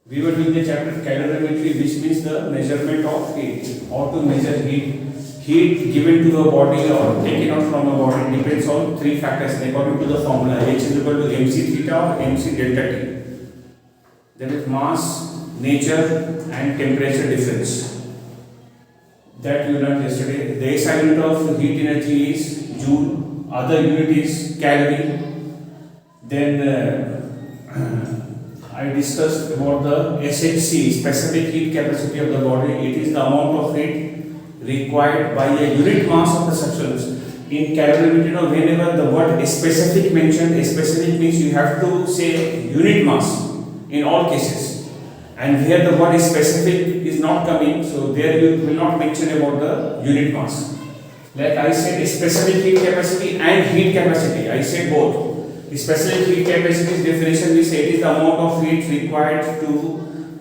We were doing the chapter calorimetry, which means the measurement of heat. How to measure heat? Heat given to a body or taken out from a body depends on three factors according to the formula. H is equal to mc theta or mc delta T. That is mass, nature, and temperature difference. That we learned yesterday. The SI unit of heat energy is joule. Other unit is calorie. Then I discussed about the SHC, specific heat capacity of the body. It is the amount of heat required by a unit mass of the substance. In calorimetry, whenever the word specific mentioned, specific means you have to say unit mass in all cases. And here the word specific is not coming, so there you will not mention about the unit mass. Like I said, specific heat capacity and heat capacity. I said both. The specific heat capacity definition, we say it is the amount of heat required to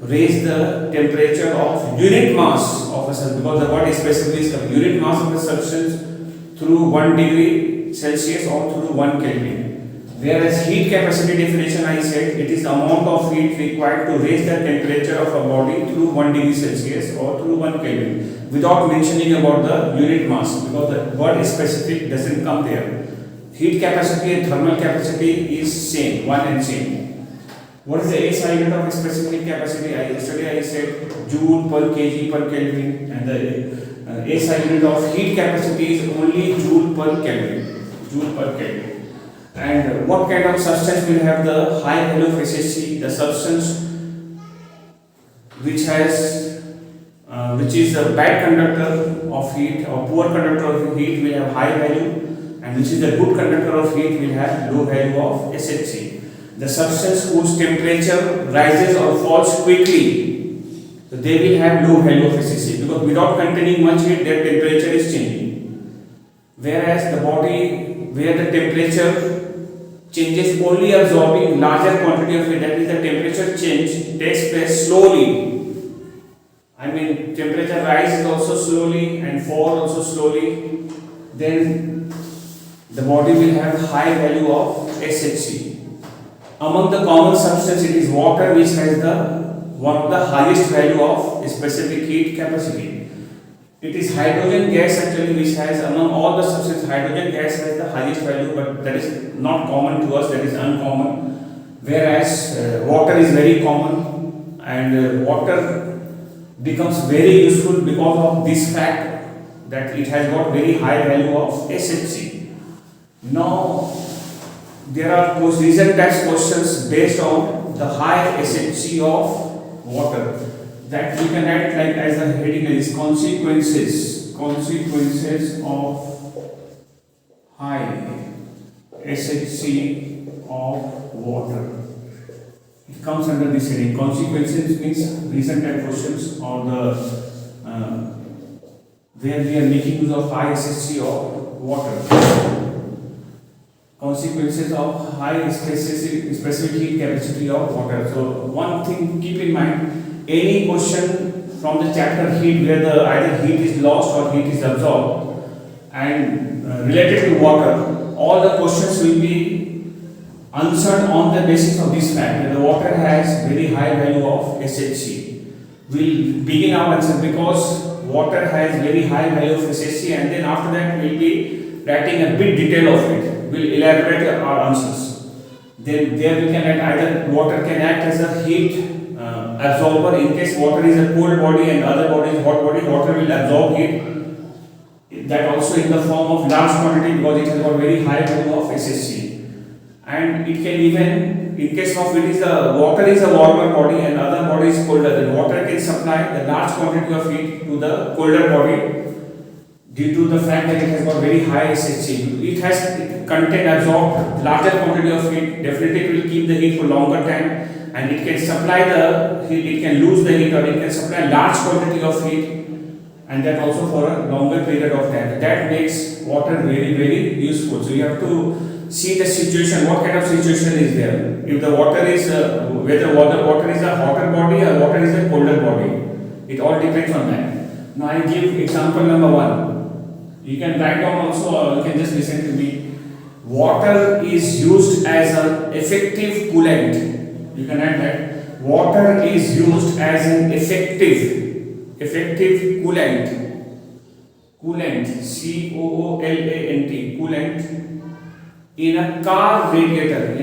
raise the temperature of unit mass of a substance, because the word specific is the unit mass of the substance through 1 degree Celsius or through 1 Kelvin. Whereas heat capacity definition, I said it is the amount of heat required to raise the temperature of a body through 1 degree Celsius or through 1 Kelvin, without mentioning about the unit mass, because the word specific doesn't come there. Heat capacity and thermal capacity is same, one and same. What is the SI unit of specific capacity? Yesterday I said joule per kg per Kelvin, and the SI unit of heat capacity is only joule per Kelvin. Joule per Kelvin. And what kind of substance will have the high value of SHC? The substance which has which is a bad conductor of heat or poor conductor of heat will have high value, and which is the good conductor of heat will have low value of SHC. The substance whose temperature rises or falls quickly, so they will have low value of SHC, because without containing much heat their temperature is changing. Whereas the body where the temperature changes only absorbing larger quantity of heat, that is the temperature change takes place slowly. I mean temperature rises also slowly and fall also slowly, then the body will have high value of SHC. Among the common substance, it is water which has the one of the highest value of specific heat capacity. It is hydrogen gas actually which has, among all the substances, hydrogen gas has the highest value, but that is not common to us, that is uncommon. Whereas water is very common, and water becomes very useful because of this fact that it has got very high value of SHC. Now, there are recent test questions based on the high SHC of water, that we can add like as a heading is consequences of high SHC of water. It comes under this heading. Consequences means recent type questions, or the where we are making use of high SHC of water. Consequences of high specific heat capacity of water. So one thing keep in mind, any question from the chapter heat where the either heat is lost or heat is absorbed and related to water, all the questions will be answered on the basis of this fact that the water has very high value of SHC. We'll begin our answer because water has very high value of SHC, and then after that we'll be writing a bit detail of it. We'll elaborate our answers. Then there we can add either water can act as a heat absorber in case water is a cold body and other body is hot body. Water will absorb heat. That also in the form of large quantity, because it has got very high value of SHC. And it can even, in case of it is a water is a warmer body and other body is colder, then water can supply the large quantity of heat to the colder body due to the fact that it has got very high SHC. It has content absorbed larger quantity of heat, definitely it will keep the heat for longer time, and it can supply the heat, it can lose the heat, or it can supply large quantity of heat, and that also for a longer period of time. That makes water very, very useful. So you have to see the situation, what kind of situation is there. If the water is, whether water is a hotter body or water is a colder body, it all depends on that. Now I give example number 1. You can write down also, or you can just listen to me. Water is used as an effective coolant. You can add that. water is used as an effective coolant, coolant, coolant in a car radiator.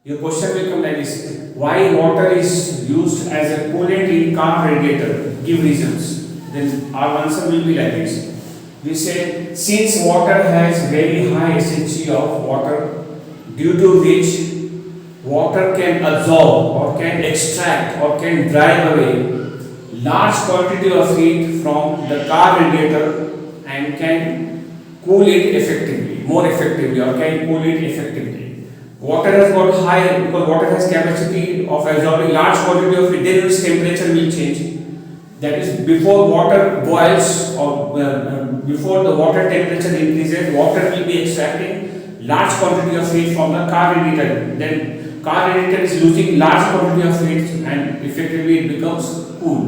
Your question will come like this: why water is used as a coolant in car radiator? Give reasons. Then our answer will be like this. We say, since water has very high SHG of water, due to which water can absorb or can extract or can drive away large quantity of heat from the car radiator and can cool it effectively, more effectively, or can cool it effectively. Water has got high, because water has capacity of absorbing large quantity of heat, then its temperature will change. That is, before water boils or before the water temperature increases, water will be extracting large quantity of heat from the car radiator. Then car radiator is losing large quantity of heat and effectively it becomes cool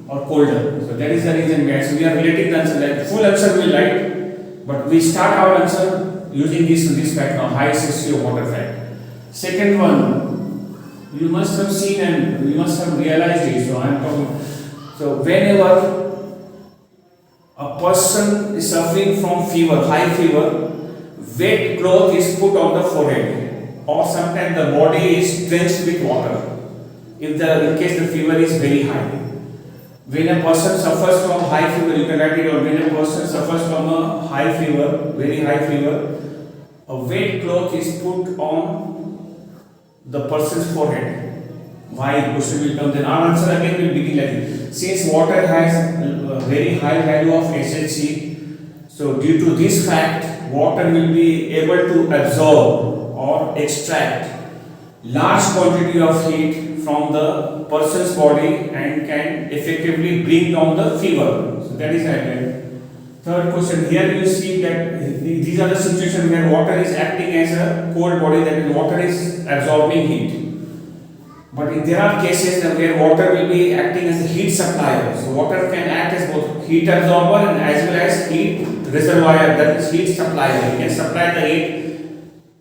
or colder. So that is the reason, guys. So we are relating the answer. Like full answer we write, but we start our answer using this fact now, high SHG of water fact. Second one, you must have seen and you must have realized it. So I am talking. So whenever a person is suffering from fever, high fever, wet cloth is put on the forehead, or sometimes the body is drenched with water. In case the fever is very high. When a person suffers from high fever, you can write it down. When a person suffers from a high fever, very high fever, a wet cloth is put on the person's forehead. Why? Question will come. Then our answer again will begin like this. Since water has a very high value of SHG, so due to this fact, water will be able to absorb or extract large quantity of heat from the person's body and can effectively bring down the fever. So that is the idea. Third question, here you see that these are the situations where water is acting as a cold body, that is, water is absorbing heat. But there are cases where water will be acting as a heat supplier. So water can act as both heat absorber and as well as heat reservoir, that is heat supplier. It can supply the heat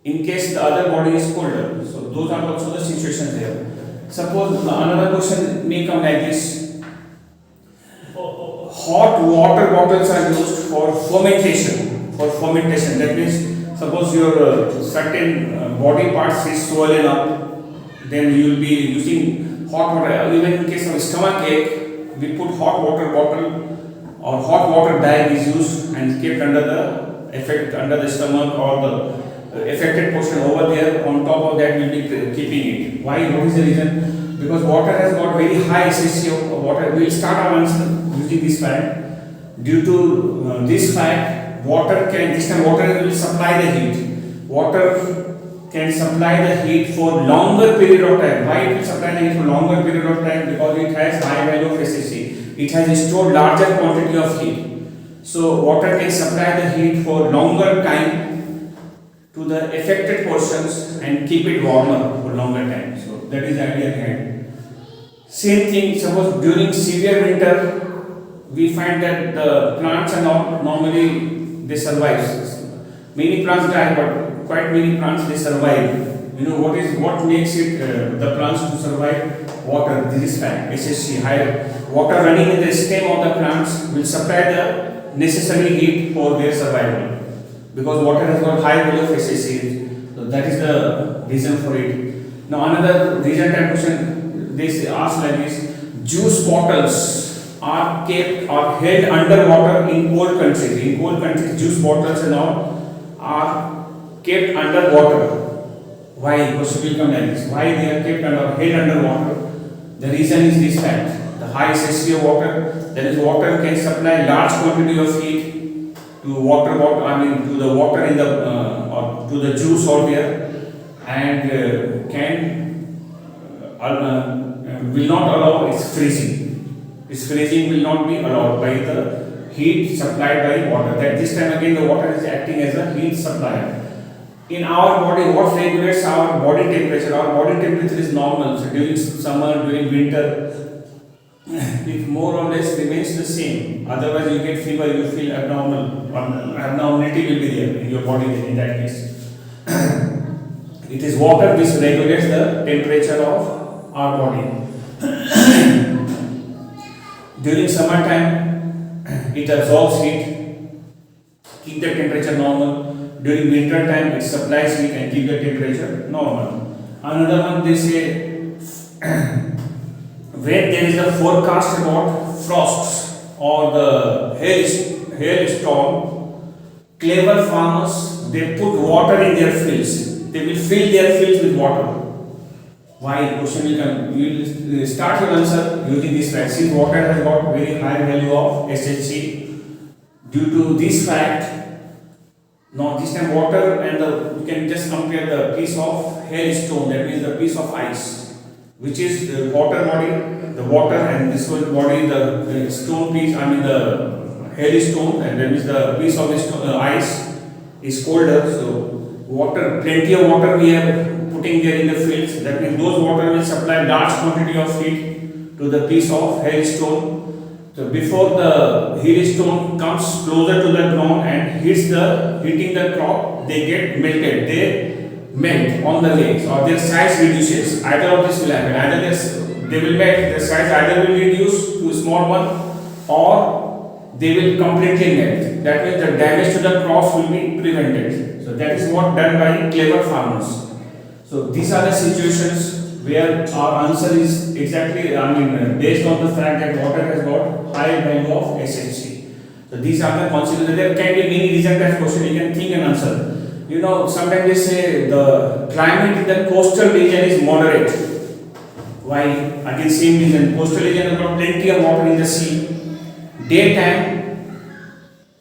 in case the other body is colder. So those are also the situations there. Suppose another question may come like this. Hot water bottles are used for fermentation. That means, suppose your certain body parts is swollen up, then you will be using hot water. Even in case of stomach ache, we put hot water bottle or hot water bag is used and kept under the stomach or the affected portion over there. On top of that, we will be keeping it. Why? What is the reason? Because water has got very high SHG of water. We will start our answer using this fact. Due to this fact, water will supply the heat. Water can supply the heat for longer period of time. Why it will supply the heat for longer period of time? Because it has high value of SHG. It has stored larger quantity of heat. So water can supply the heat for longer time to the affected portions and keep it warmer for longer time. So that is the idea behind. Same thing, suppose during severe winter, we find that the plants are not normally, they survive. Many plants die, but quite many plants they survive. You know what makes it the plants to survive? Water. This is fact. SHG, higher water running in the stem of the plants will supply the necessary heat for their survival. Because water has got high value of SHG, so that is the reason for it. Now another reason type question, they ask like this: juice bottles are kept or held underwater in cold countries. In cold countries, juice bottles and all are kept underwater. Why? Question will come like this: why they are kept held underwater? The reason is this fact: the high SHG of water. That is, water can supply large quantity of heat to water bottle. To the water in the or to the juice out there, and will not allow its freezing. Its freezing will not be allowed by the heat supplied by water. That this time again the water is acting as a heat supplier. In our body, what regulates our body temperature? Our body temperature is normal. So during summer, during winter, it more or less remains the same. Otherwise, you get fever, you feel abnormal. Abnormality will be there in your body in that case. It is water which regulates the temperature of our body. During summertime, it absorbs heat, keep the temperature normal. During winter time, it supplies heat and keep the temperature normal. Another one, they say when there is a forecast about frosts or the hailstorm, clever farmers, they put water in their fields. They will fill their fields with water. Why? Question will come. You will start your answer using this fact. Since water has got very high value of SHC, due to this fact, now this time water and you can just compare the piece of hailstone, that means the piece of ice, which is the water body, the water, and this one body, the stone piece, I mean the hailstone, and that means the piece of ice is colder. So water, plenty of water we are putting there in the fields. That means those water will supply large quantity of heat to the piece of hailstone. So before the hailstone comes closer to the ground and hitting the crop, they get melted. They melt on the way, or their size reduces. Either of this will happen. Either they will melt, their size either will reduce to a small one, or they will completely melt. That means the damage to the crops will be prevented. So that is what done by clever farmers. So these are the situations where our answer is exactly, based on the fact that water has got high value of SHC. So these are the consequences. There can be many reasons that question you can think and answer. You know, sometimes they say the climate in the coastal region is moderate. Why? Again, same reason. Coastal region has got plenty of water in the sea. Daytime,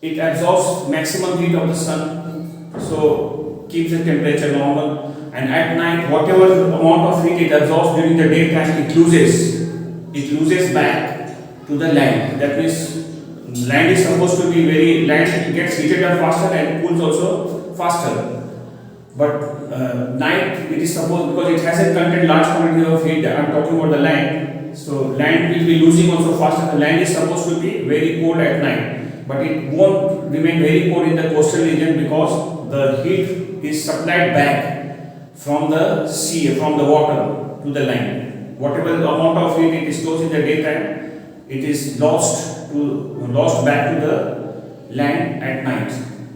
it absorbs maximum heat of the sun, so keeps the temperature normal. And at night, whatever amount of heat it absorbs during the daytime, it loses back to the land. That means land is supposed to be land gets heated up faster and cools also faster. But night, it is supposed, because it hasn't contained large quantity of heat, I am talking about the land. So land will be losing also faster. The land is supposed to be very cold at night, but it won't remain very cold in the coastal region because the heat is supplied back from the sea, from the water to the land. Whatever amount of heat it stores in the daytime, it is lost back to the land at night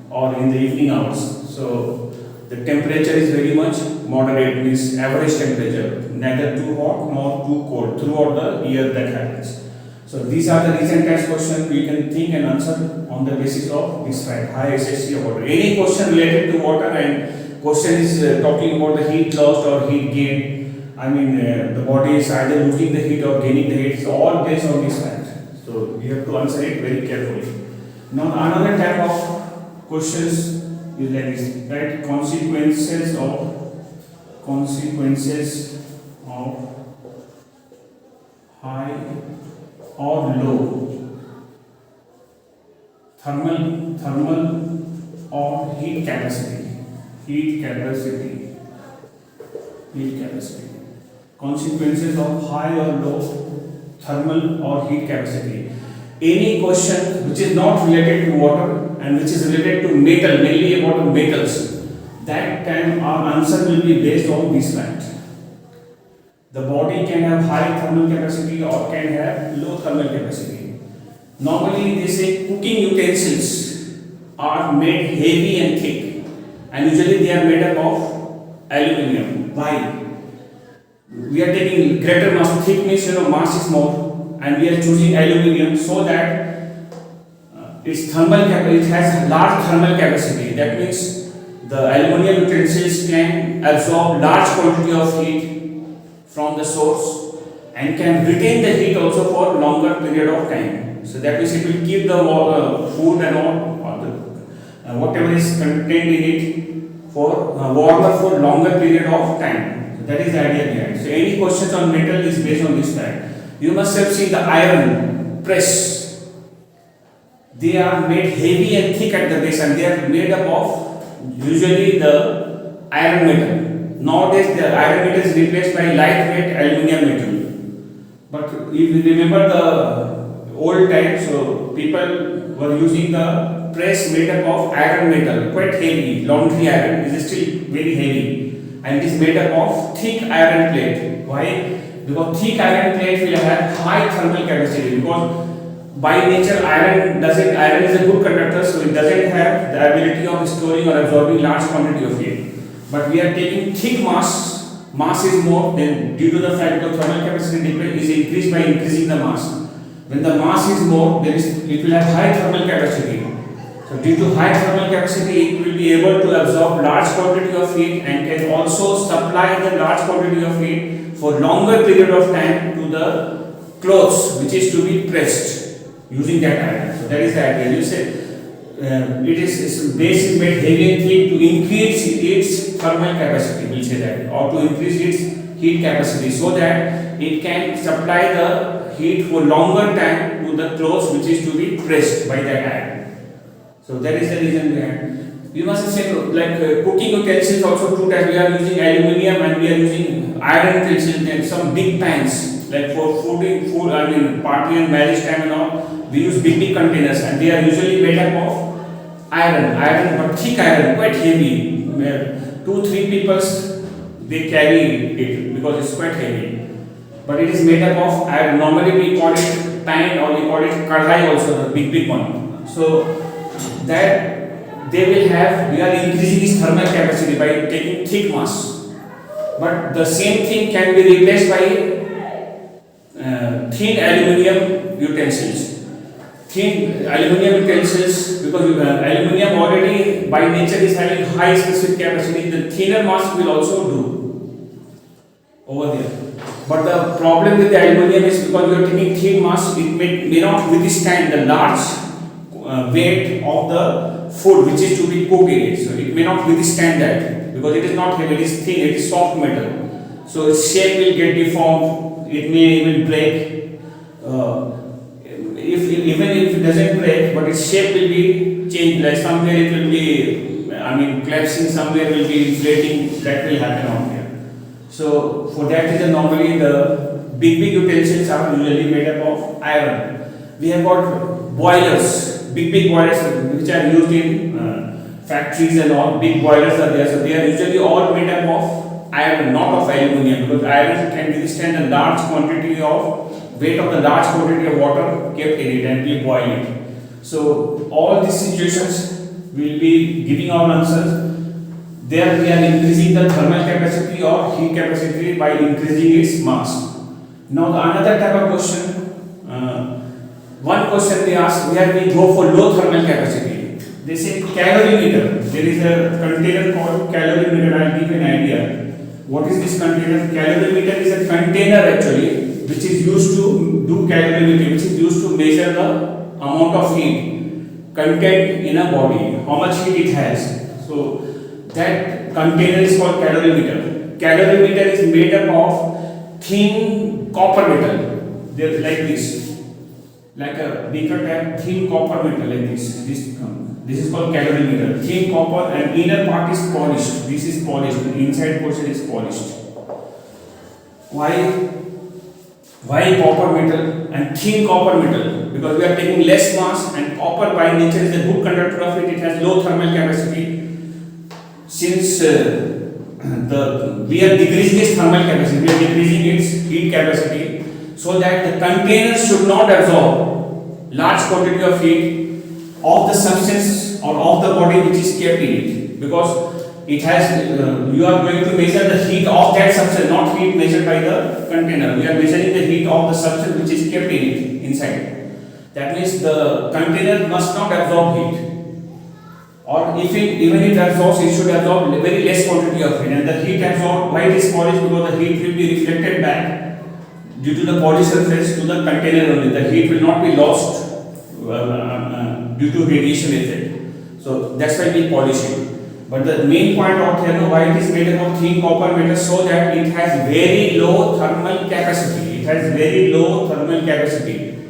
or in the evening hours. So the temperature is very much moderate, means average temperature, neither too hot nor too cold throughout the year that happens. So these are the recent test questions we can think and answer on the basis of this fact, high SHC of water. Any question related to water and question is talking about the heat lost or heat gain. The body is either losing the heat or gaining the heat. It's all based on this fact. So we have to answer it very carefully. Now another type of questions is like this, right? Consequences of high or low thermal or heat capacity. Consequences of high or low thermal or heat capacity. Any question which is not related to water and which is related to metal, mainly about metals, that time our answer will be based on this fact. The body can have high thermal capacity or can have low thermal capacity. Normally they say cooking utensils are made heavy and thick, and usually they are made up of aluminium. Why? We are taking greater mass, thick means mass is more, and we are choosing aluminium so that its thermal capacity, it has large thermal capacity. That means the aluminium utensils can absorb large quantity of heat from the source and can retain the heat also for longer period of time. So that means it will keep the food and all whatever is contained in it for warmer for longer period of time. So that is the idea behind. So any questions on metal is based on this fact. You must have seen the iron press. They are made heavy and thick at the base, and they are made up of usually the iron metal. Nowadays the iron metal is replaced by lightweight aluminium metal. But if you remember the old times, so people were using the press made up of iron metal, quite heavy. Laundry iron is still very heavy, and it is made up of thick iron plate. Why? Because thick iron plate will have high thermal capacity, because by nature iron is a good conductor, so it doesn't have the ability of storing or absorbing large quantity of heat. But we are taking thick mass is more, then due to the fact that thermal capacity is increased by increasing the mass. When the mass is more, it will have high thermal capacity. So due to high thermal capacity, it will be able to absorb large quantity of heat and can also supply the large quantity of heat for longer period of time to the clothes which is to be pressed using that iron. So that is the idea. You say its base is made heavy and thick to increase its thermal capacity, we'll say that, or to increase its heat capacity, so that it can supply the heat for longer time to the clothes which is to be pressed by that iron. So that is the reason behind. We must say like cooking utensils also two types. We are using aluminium and we are using iron utensils and some big pans like for food, I mean party and marriage time and all. We use big containers and they are usually made up of iron but thick iron, quite heavy. 2-3 people they carry it because it's quite heavy. But it is made up of iron. Normally we call it pan or we call it kadhai also, the big one. So that we are increasing its thermal capacity by taking thick mass. But the same thing can be replaced by thin aluminium utensils. Thin aluminium utensils, because aluminium already by nature is having high specific capacity, the thinner mass will also do over there. But the problem with the aluminium is because you are taking thin mass, it may not withstand the large weight of the food which is to be cooked in it. So it may not withstand that because it is not heavy, it is thin, it is soft metal. So its shape will get deformed, it may even break. Even if it doesn't break, but its shape will be changed. Like somewhere it will be, collapsing, somewhere will be inflating. That will happen out here. So for that reason, normally the big utensils are usually made up of iron. We have got boilers, big boilers which are used in factories and all. Big boilers are there, so they are usually all made up of iron, not of aluminium, because iron can withstand a large quantity of weight of the large quantity of water kept in it and we boil it. So all these situations will be giving our answers. There we are increasing the thermal capacity or heat capacity by increasing its mass. Now another type of question, one question they ask where we go for low thermal capacity. They say calorimeter. There is a container called calorimeter. I'll give you an idea. What is this container? Calorimeter is a container actually which is used to do calorimetry, which is used to measure the amount of heat content in a body, how much heat it has. So that container is called calorimeter. Calorimeter is made up of thin copper metal. They're like this, like a beaker type thin copper metal like this. This is called calorimeter. Thin copper and inner part is polished. This is polished. The inside portion is polished. Why copper metal and thin copper metal? Because we are taking less mass and copper by nature is a good conductor of it. It has low thermal capacity. Since we are decreasing its thermal capacity, we are decreasing its heat capacity, so that the container should not absorb large quantity of heat of the substance or of the body which is kept in it. Because it has, you are going to measure the heat of that substance, not heat measured by the container. We are measuring the heat of the substance which is kept in it, inside. That means the container must not absorb heat. Or even it absorbs, it should absorb very less quantity of heat. And the heat absorbed, why it is polished? Because the heat will be reflected back due to the polished surface to the container only. The heat will not be lost due to radiation effect. So that's why we polish it. But the main point out here, why it is made up of thin copper metal, so that it has very low thermal capacity. It has very low thermal capacity.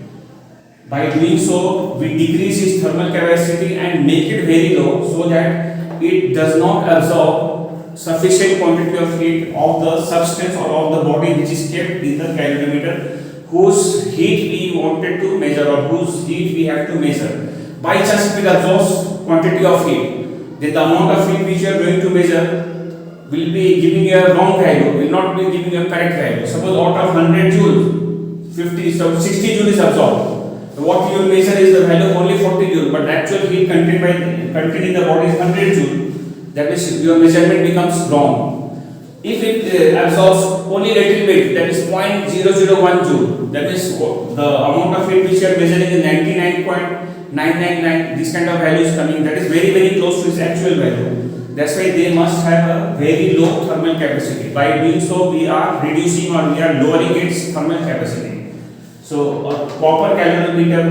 By doing so, we decrease its thermal capacity and make it very low, so that it does not absorb sufficient quantity of heat of the substance or of the body which is kept in the calorimeter, whose heat we wanted to measure or whose heat we have to measure. By chance, if it absorbs quantity of heat, then the amount of heat which you are going to measure will be giving a wrong value, will not be giving a correct value. Suppose out of 100 joule, 50, so 60 joule is absorbed. What you will measure is the value of only 40 joule, but actual heat contained in the body is 100 joule. That means your measurement becomes wrong. If it absorbs only little bit, that is 0.001 joule, that is the amount of heat which you are measuring is 99.999. This kind of value is coming. That is very close to its actual value. That's why they must have a very low thermal capacity. By doing so, we are reducing or we are lowering its thermal capacity. So a copper calorimeter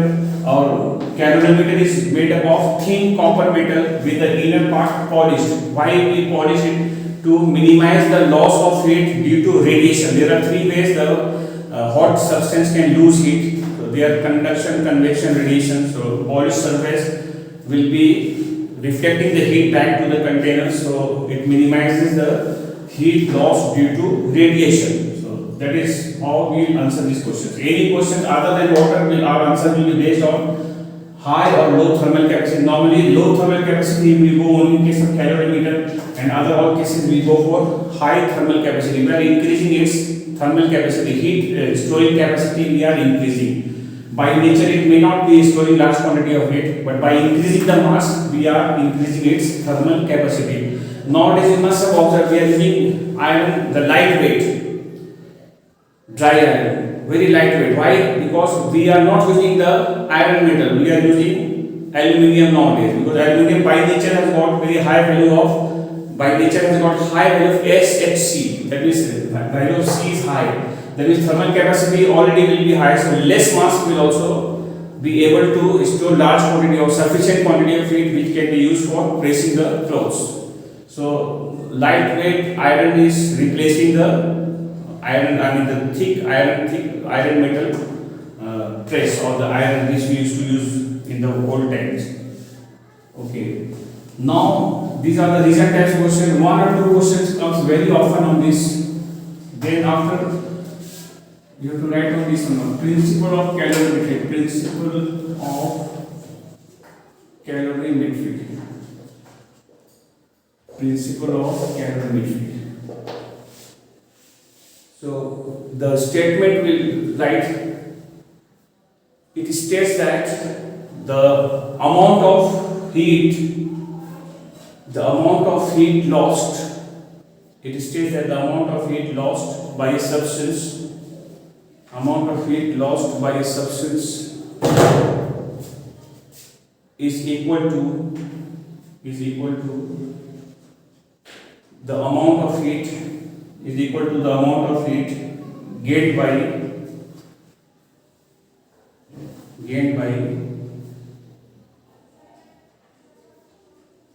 or calorimeter is made up of thin copper metal with the inner part polished. Why we polish it? To minimize the loss of heat due to radiation. There are three ways the hot substance can lose heat. So they are conduction, convection, radiation. So polished surface will be reflecting the heat back to the container, so it minimizes the heat loss due to radiation. So that is how we will answer these questions. Any question other than water, our answer will be based on high or low thermal capacity. Normally low thermal capacity we go only in case of calorimeter, and other all cases we go for high thermal capacity. We are increasing its thermal capacity, heat storing capacity we are increasing. By nature it may not be storing large quantity of heat, but by increasing the mass we are increasing its thermal capacity. Nowadays you must have observed we are using iron, the lightweight, dry iron, very lightweight. Why? Because we are not using the iron metal, we are using aluminium nowadays, because aluminium by nature has got very high value of, by nature has got high value of SHC, that means value of C is high. That means thermal capacity already will be high, so less mass will also be able to store large quantity or sufficient quantity of heat which can be used for pressing the clothes. So lightweight iron is replacing the iron, the thick iron metal press, or the iron which we used to use in the old times. Okay. Now these are the recent types questions. One or two questions comes very often on this. Then after you have to write down this one. Principle of calorimetry. Principle of calorimetry. Principle of calorimetry. So the statement will write. It states that the amount of heat lost. It states that the amount of heat lost by a substance. Amount of heat lost by a substance is equal to the amount of heat gained by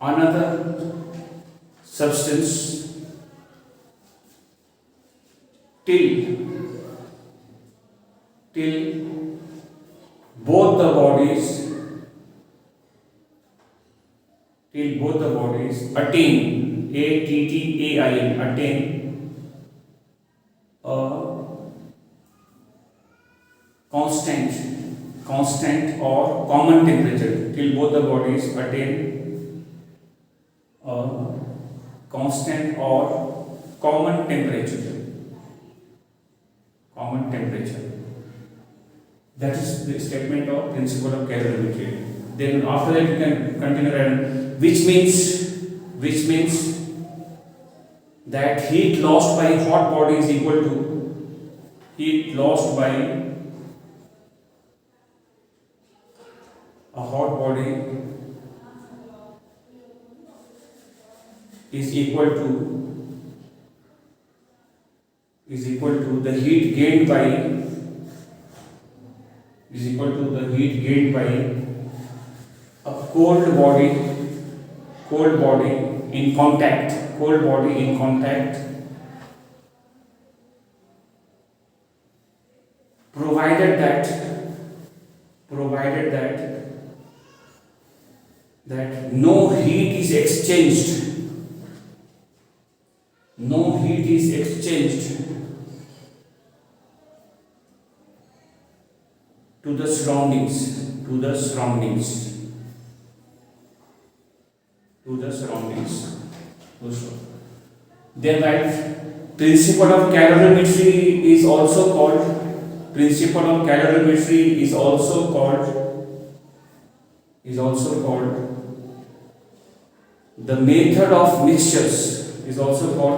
another substance till both the bodies attain a constant or common temperature, till both the bodies attain a constant or common temperature. That is the statement of principle of calorimetry. Then after that you can continue, and which means that heat lost by hot body is equal to heat lost by a hot body is equal to the heat gained by a cold body in contact, provided that no heat is exchanged to the surroundings. Then write principle of calorimetry is also called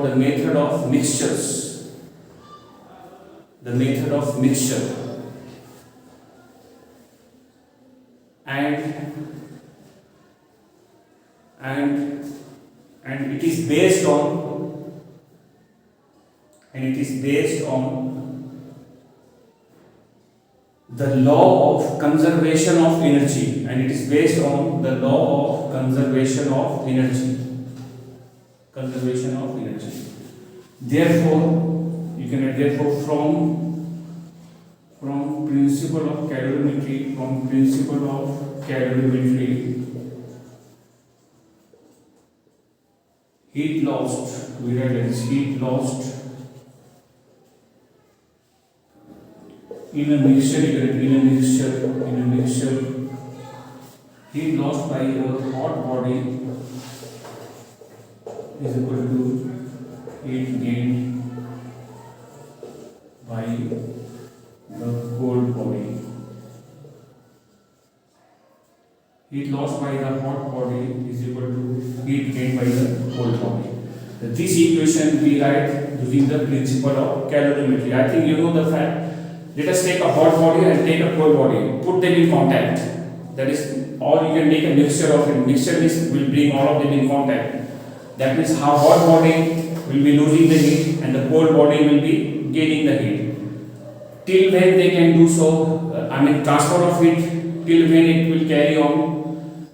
the method of mixtures. The method of mixture. And it is based on the law of conservation of energy. Therefore, you can write from principle of calorimetry, heat lost, we write as heat lost in a mixture, heat lost by a hot body is equal to heat gained by the cold body. Heat lost by the hot body is equal to heat gained by the cold body. This equation we write using the principle of calorimetry. I think you know the fact. Let us take a hot body and take a cold body, put them in contact. That is, or you can make a mixture of it. Mixture will bring all of them in contact. That means how hot body will be losing the heat and the cold body will be gaining the heat. Till when they can do so, transfer of heat, till when it will carry on?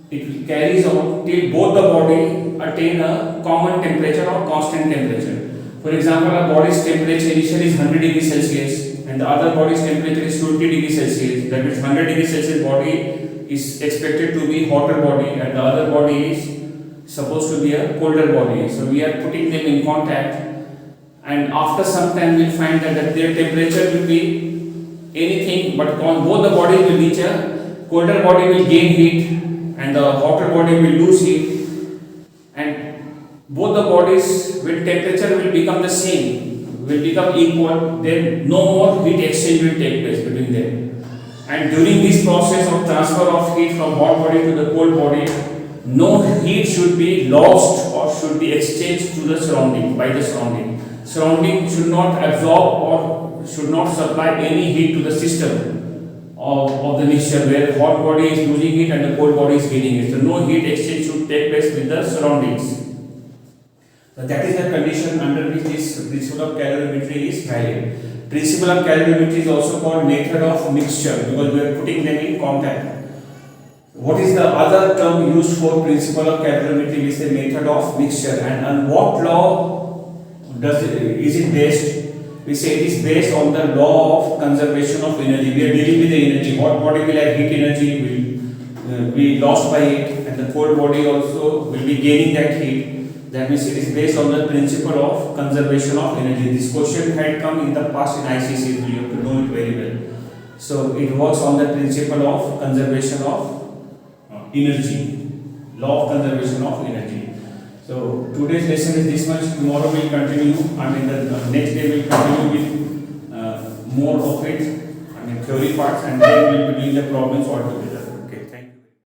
It carries on till both the body attain a common temperature or constant temperature. For example, a body's temperature initially is 100 degrees Celsius and the other body's temperature is 20 degrees Celsius. That means 100 degrees Celsius body is expected to be hotter body and the other body is supposed to be a colder body. So we are putting them in contact, and after some time we will find that their temperature will be anything but both the bodies will reach a colder body will gain heat and the hotter body will lose heat, and both the bodies with temperature will become the same, will become equal. Then no more heat exchange will take place between them, and during this process of transfer of heat from hot body to the cold body, no heat should be lost or should be exchanged to the surrounding by the surrounding. Surrounding should not absorb or should not supply any heat to the system of the mixture where hot body is losing heat and the cold body is gaining it. So no heat exchange should take place with the surroundings. So that is the condition under which this principle of calorimetry is valid. Principle of calorimetry is also called method of mixture because we are putting them in contact. What is the other term used for principle of calorimetry? Is the method of mixture, and on what law is it based? We say it is based on the law of conservation of energy. We are dealing with the energy. Hot body will have heat energy, will be lost by it, and the cold body also will be gaining that heat. That means it is based on the principle of conservation of energy. This question had come in the past in Icse, you have to know it very well. So it works on the principle of conservation of energy, law of conservation of energy. So today's lesson is this much. Tomorrow we will continue. The next day we will continue with more of it, theory parts, and then we will be doing the problems altogether.